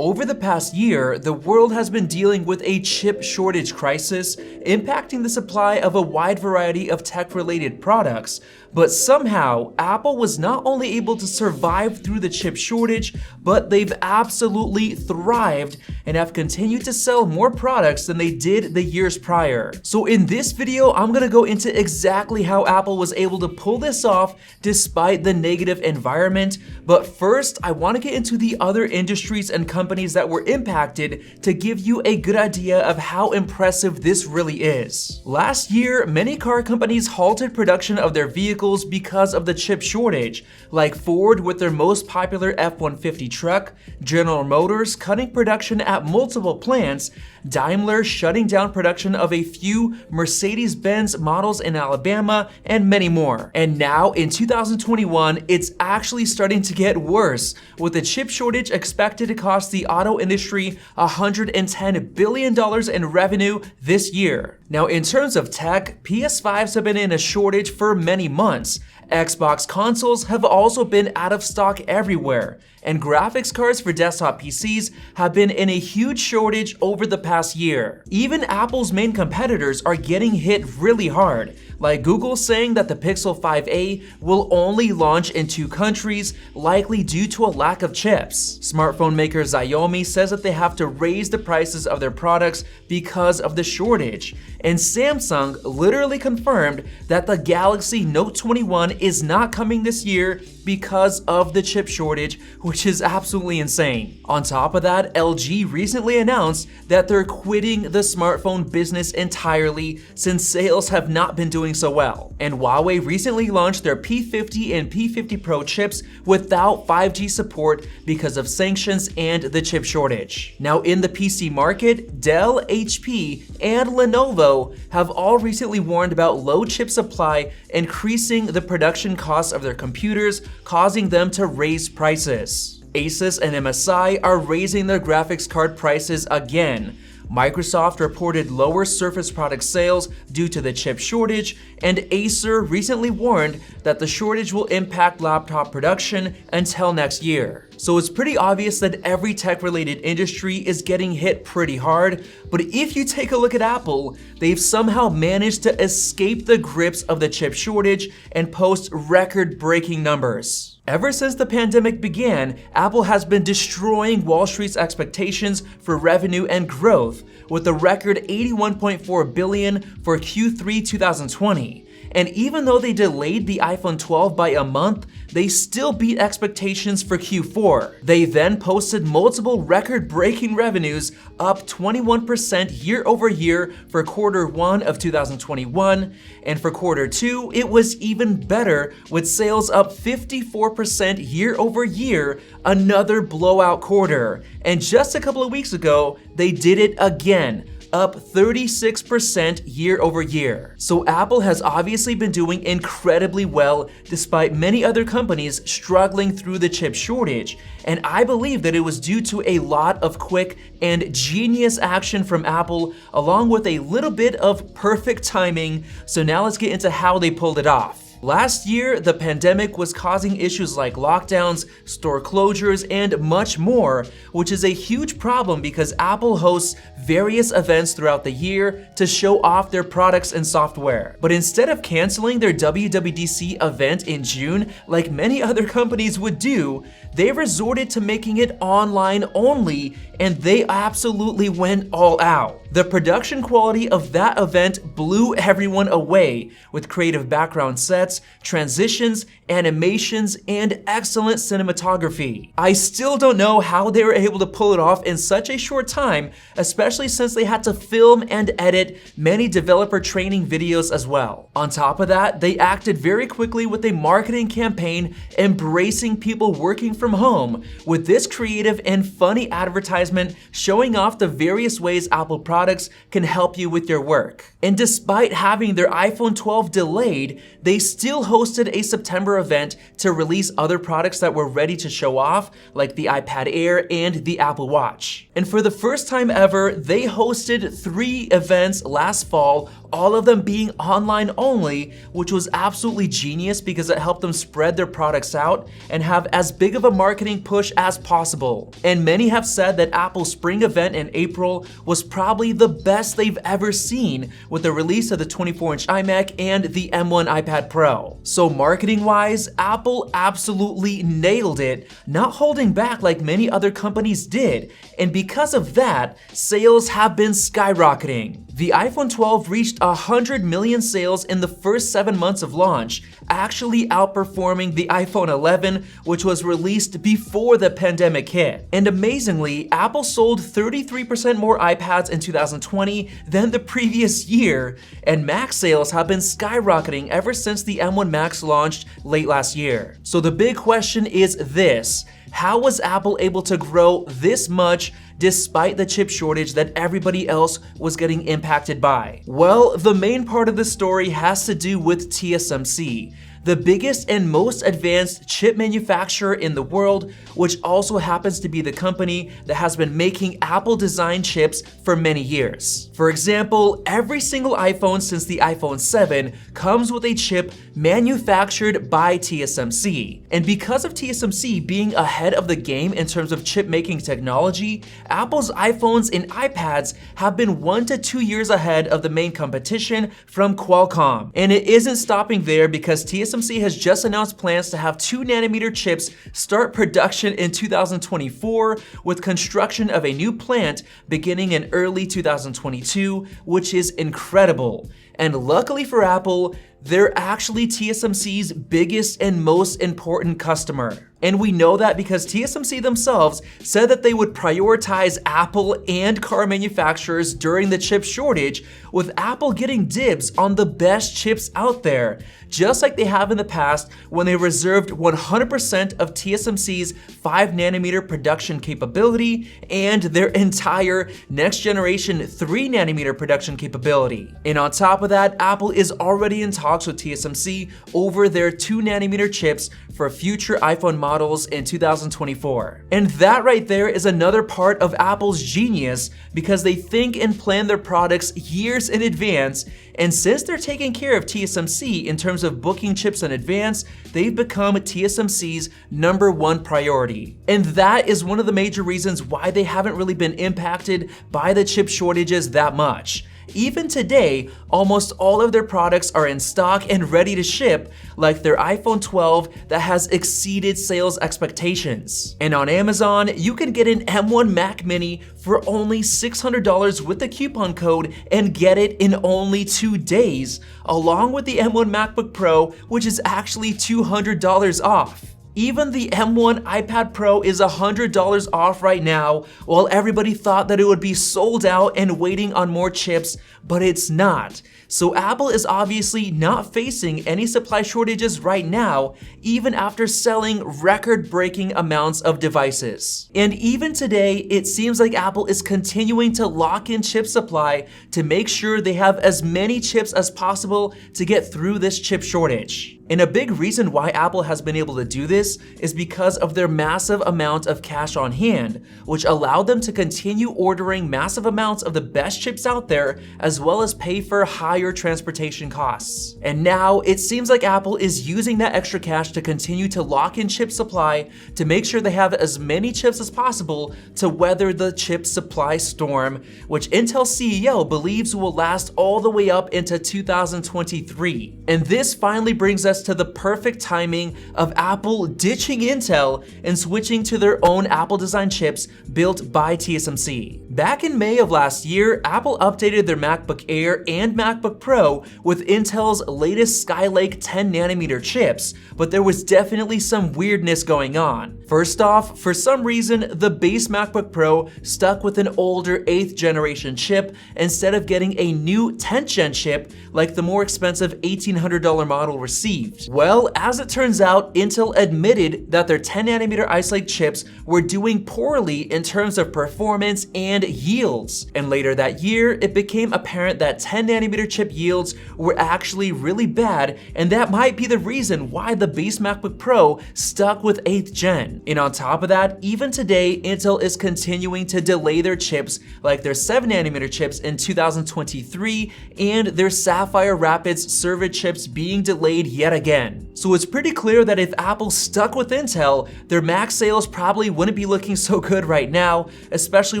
Over the past year, the world has been dealing with a chip shortage crisis, impacting the supply of a wide variety of tech-related products. But somehow, Apple was not only able to survive through the chip shortage, but they've absolutely thrived and have continued to sell more products than they did the years prior. So in this video, I'm gonna go into exactly how Apple was able to pull this off despite the negative environment. But first, I want to get into the other industries and companies that were impacted to give you a good idea of how impressive this really is. Last year, many car companies halted production of their vehicles because of the chip shortage, like Ford with their most popular F-150 truck, General Motors cutting production at multiple plants, Daimler shutting down production of a few Mercedes-Benz models in Alabama, and many more. And now in 2021, it's actually starting to get worse, with the chip shortage expected to cost the auto industry $110 billion in revenue this year. Now, in terms of tech, PS5s have been in a shortage for many months. Xbox consoles have also been out of stock everywhere, and graphics cards for desktop PCs have been in a huge shortage over the past year. Even Apple's main competitors are getting hit really hard, like Google saying that the Pixel 5a will only launch in 2 countries, likely due to a lack of chips. Smartphone maker Xiaomi says that they have to raise the prices of their products because of the shortage. And Samsung literally confirmed that the Galaxy Note 21 is not coming this year because of the chip shortage, which is absolutely insane. On top of that, LG recently announced that they're quitting the smartphone business entirely since sales have not been doing so well. And Huawei recently launched their P50 and P50 Pro chips without 5G support because of sanctions and the chip shortage. Now in the PC market, Dell, HP, and Lenovo have all recently warned about low chip supply increasing the production costs of their computers, causing them to raise prices. ASUS and MSI are raising their graphics card prices again. Microsoft reported lower Surface product sales due to the chip shortage, and Acer recently warned that the shortage will impact laptop production until next year. So it's pretty obvious that every tech-related industry is getting hit pretty hard, but if you take a look at Apple, they've somehow managed to escape the grips of the chip shortage and post record-breaking numbers. Ever since the pandemic began, Apple has been destroying Wall Street's expectations for revenue and growth, with a record $81.4 billion for Q3 2020. And even though they delayed the iPhone 12 by a month, they still beat expectations for Q4. They then posted multiple record-breaking revenues, up 21% year over year for Q1 of 2021, and for Q2, it was even better, with sales up 54% year over year, another blowout quarter. And just a couple of weeks ago, they did it again, up 36% year over year. So Apple has obviously been doing incredibly well despite many other companies struggling through the chip shortage. And I believe that it was due to a lot of quick and genius action from Apple, along with a little bit of perfect timing. So now let's get into how they pulled it off. Last year, the pandemic was causing issues like lockdowns, store closures, and much more, which is a huge problem because Apple hosts various events throughout the year to show off their products and software. But instead of canceling their WWDC event in June, like many other companies would do, they resorted to making it online only, and they absolutely went all out. The production quality of that event blew everyone away, with creative background sets, transitions, animations, and excellent cinematography. I still don't know how they were able to pull it off in such a short time, especially since they had to film and edit many developer training videos as well. On top of that, they acted very quickly with a marketing campaign embracing people working from home, with this creative and funny advertisement showing off the various ways Apple products can help you with your work. And despite having their iPhone 12 delayed, they still hosted a September event to release other products that were ready to show off, like the iPad Air and the Apple Watch. And for the first time ever, they hosted 3 events last fall, all of them being online only, which was absolutely genius because it helped them spread their products out and have as big of a marketing push as possible. And many have said that Apple's spring event in April was probably the best they've ever seen, with the release of the 24-inch iMac and the M1 iPad Pro. So marketing-wise, Apple absolutely nailed it, not holding back like many other companies did, and because of that, sales have been skyrocketing. The iPhone 12 reached 100 million sales in the first 7 months of launch, actually outperforming the iPhone 11, which was released before the pandemic hit. And amazingly, Apple sold 33% more iPads in 2020 than the previous year, and Mac sales have been skyrocketing ever since the M1 Max launched late last year. So the big question is this: how was Apple able to grow this much despite the chip shortage that everybody else was getting impacted by? Well, the main part of the story has to do with TSMC, the biggest and most advanced chip manufacturer in the world, which also happens to be the company that has been making Apple-designed chips for many years. For example, every single iPhone since the iPhone 7 comes with a chip manufactured by TSMC. And because of TSMC being ahead of the game in terms of chip-making technology, Apple's iPhones and iPads have been 1 to 2 years ahead of the main competition from Qualcomm. And it isn't stopping there, because TSMC has just announced plans to have 2nm chips start production in 2024, with construction of a new plant beginning in early 2022, which is incredible. And luckily for Apple, they're actually TSMC's biggest and most important customer. And we know that because TSMC themselves said that they would prioritize Apple and car manufacturers during the chip shortage, with Apple getting dibs on the best chips out there, just like they have in the past when they reserved 100% of TSMC's 5nm production capability and their entire next generation 3nm production capability. And on top of that, Apple is already in talks with TSMC over their 2nm chips for future iPhone models in 2024. And that right there is another part of Apple's genius, because they think and plan their products years in advance, and since they're taking care of TSMC in terms of booking chips in advance, they've become TSMC's #1 priority. And that is one of the major reasons why they haven't really been impacted by the chip shortages that much. Even today, almost all of their products are in stock and ready to ship, like their iPhone 12 that has exceeded sales expectations. And on Amazon, you can get an M1 Mac Mini for only $600 with the coupon code and get it in only 2 days, along with the M1 MacBook Pro, which is actually $200 off. Even the M1 iPad Pro is $100 off right now, while everybody thought that it would be sold out and waiting on more chips, but it's not. So Apple is obviously not facing any supply shortages right now, even after selling record-breaking amounts of devices. And even today, it seems like Apple is continuing to lock in chip supply to make sure they have as many chips as possible to get through this chip shortage. And a big reason why Apple has been able to do this is because of their massive amount of cash on hand, which allowed them to continue ordering massive amounts of the best chips out there, as well as pay for higher transportation costs. And now it seems like Apple is using that extra cash to continue to lock in chip supply to make sure they have as many chips as possible to weather the chip supply storm, which Intel CEO believes will last all the way up into 2023. And this finally brings us to the perfect timing of Apple ditching Intel and switching to their own Apple-designed chips built by TSMC. Back in May of last year, Apple updated their MacBook Air and MacBook Pro with Intel's latest Skylake 10nm chips, but there was definitely some weirdness going on. First off, for some reason, the base MacBook Pro stuck with an older 8th generation chip instead of getting a new 10th gen chip like the more expensive $1,800 model received. achieved? Well, as it turns out, Intel admitted that their 10nm Ice Lake chips were doing poorly in terms of performance and yields. And later that year, it became apparent that 10nm chip yields were actually really bad, and that might be the reason why the base MacBook Pro stuck with 8th gen. And on top of that, even today, Intel is continuing to delay their chips, like their 7nm chips in 2023 and their Sapphire Rapids server chips being delayed yet again. So it's pretty clear that if Apple stuck with Intel, their Mac sales probably wouldn't be looking so good right now, especially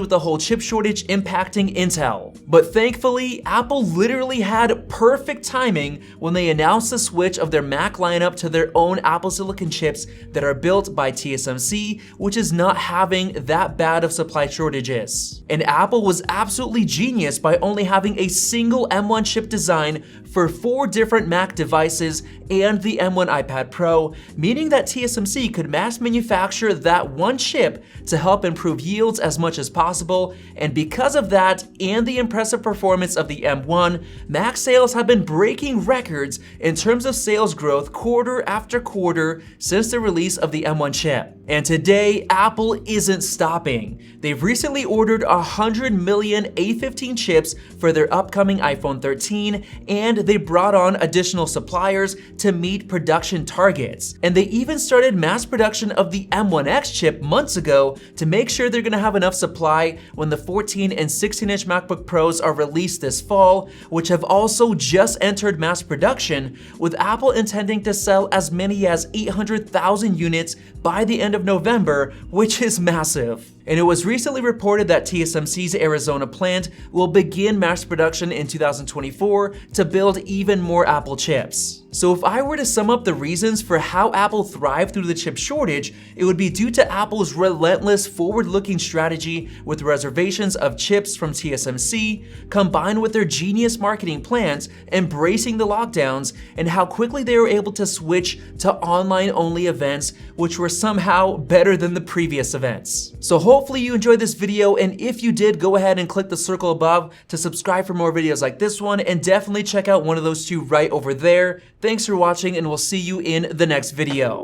with the whole chip shortage impacting Intel. But thankfully, Apple literally had perfect timing when they announced the switch of their Mac lineup to their own Apple Silicon chips that are built by TSMC, which is not having that bad of supply shortages. And Apple was absolutely genius by only having a single M1 chip design for 4 different Mac devices and the M1 iPad Pro, meaning that TSMC could mass manufacture that one chip to help improve yields as much as possible. And because of that and the impressive performance of the M1, Mac sales have been breaking records in terms of sales growth quarter after quarter since the release of the M1 chip. And today, Apple isn't stopping. They've recently ordered 100 million A15 chips for their upcoming iPhone 13, and they brought on additional suppliers to meet production targets. And they even started mass production of the M1X chip months ago to make sure they're gonna have enough supply when the 14 and 16-inch MacBook Pros are released this fall, which have also just entered mass production, with Apple intending to sell as many as 800,000 units by the end of November, which is massive. And it was recently reported that TSMC's Arizona plant will begin mass production in 2024 to build even more Apple chips. So if I were to sum up the reasons for how Apple thrived through the chip shortage, it would be due to Apple's relentless forward-looking strategy with reservations of chips from TSMC, combined with their genius marketing plans, embracing the lockdowns, and how quickly they were able to switch to online-only events, which were somehow better than the previous events. So hopefully you enjoyed this video, and if you did, go ahead and click the circle above to subscribe for more videos like this one, and definitely check out one of those two right over there. Thanks for watching, and we'll see you in the next video.